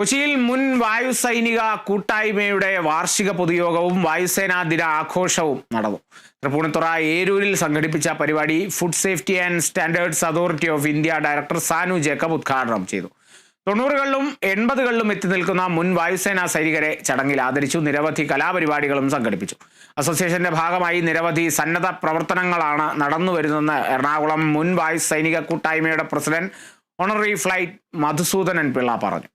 കൊച്ചിയിൽ മുൻ വായുസൈനിക കൂട്ടായ്മയുടെ വാർഷിക പൊതുയോഗവും വായുസേനാ ദിന ആഘോഷവും നടന്നു. തൃപ്പൂണിത്തുറ ഏരൂരിൽ സംഘടിപ്പിച്ച പരിപാടി food safety and standards authority of India director Sanu Jacob ഉദ്ഘാടനം ചെയ്തു. 90കളിലും 80കളിലും എത്തി നിൽക്കുന്ന മുൻ വായുസേനാ സൈനികരെ ചടങ്ങിൽ ആദരിച്ചു. നിരവധി കലാപരിപാടികളും സംഘടിപ്പിച്ചു. അസോസിയേഷന്റെ ഭാഗമായി നിരവധി സന്നദ്ധ പ്രവർത്തനങ്ങളാണ് നടന്നുവരുന്നതെന്ന് എറണാകുളം മുൻ വായുസൈനിക കൂട്ടായ്മയുടെ president honorary flight Madhusudanan Pillai പറഞ്ഞു.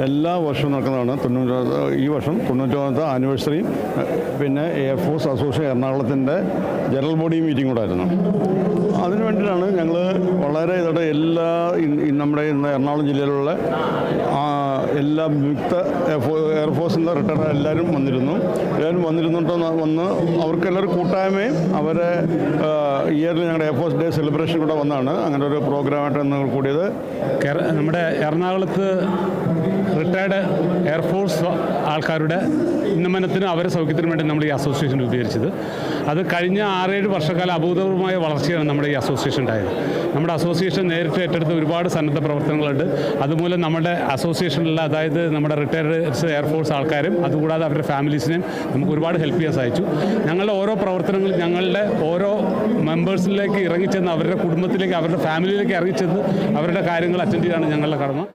എല്ലാ വർഷവും നടക്കുന്നതാണ്. ഈ വർഷം 90ാമത്തെ ആനിവേഴ്സറി. പിന്നെ എയർഫോഴ്സ് അസോസിയേഷൻ എറണാകുളത്തിൻ്റെ ജനറൽ ബോഡി മീറ്റിംഗ് കൂടെ ആയിരുന്നു. അതിനു വേണ്ടിയിട്ടാണ് ഞങ്ങൾ വളരെ ഇതോടെ നമ്മുടെ എറണാകുളം ജില്ലയിലുള്ള എല്ലാ വിമുക്ത എയർഫോഴ്സിൻ്റെ റിട്ടയർഡ് എല്ലാവരും വന്നിരുന്നു. വന്ന് അവർക്കെല്ലാവരും കൂട്ടായ്മയും അവരെ ഇയറിൽ ഞങ്ങളുടെ എയർഫോഴ്സ് ഡേ സെലിബ്രേഷൻ കൂടെ വന്നാണ് അങ്ങനെ ഒരു പ്രോഗ്രാമായിട്ട് ഞങ്ങൾ കൂടിയത്. നമ്മുടെ എറണാകുളത്ത് റിട്ടയർഡ് എയർഫോഴ്സ് ആൾക്കാരുടെ ഉന്നമനത്തിനും അവരുടെ സൗഖ്യത്തിനും വേണ്ടി നമ്മൾ ഈ അസോസിയേഷൻ രൂപീകരിച്ചത്. അത് കഴിഞ്ഞ 6-7 വർഷക്കാലം അഭൂതപൂർവമായ വളർച്ചയാണ് നമ്മുടെ ഈ അസോസിയേഷൻ ഉണ്ടായത്. നമ്മുടെ അസോസിയേഷൻ നേരിട്ട് ഏറ്റെടുത്ത ഒരുപാട് സന്നദ്ധ പ്രവർത്തനങ്ങളുണ്ട്. അതുമൂലം നമ്മുടെ അസോസിയേഷനിലുള്ള അതായത് നമ്മുടെ റിട്ടയർഡ് എയർഫോഴ്സ് ആൾക്കാരും അതുകൂടാതെ അവരുടെ ഫാമിലീസിനെയും നമുക്ക് ഒരുപാട് ഹെൽപ്പ് ചെയ്യാൻ സാധിച്ചു. ഞങ്ങളുടെ ഓരോ പ്രവർത്തനങ്ങളും ഞങ്ങളുടെ ഓരോ മെമ്പേഴ്സിലേക്ക് ഇറങ്ങിച്ചെന്ന് അവരുടെ കുടുംബത്തിലേക്ക് അവരുടെ ഫാമിലിയിലേക്ക് ഇറങ്ങിച്ചെന്ന് അവരുടെ കാര്യങ്ങൾ അറ്റൻഡ് ചെയ്യാനാണ് ഞങ്ങളുടെ കടമ.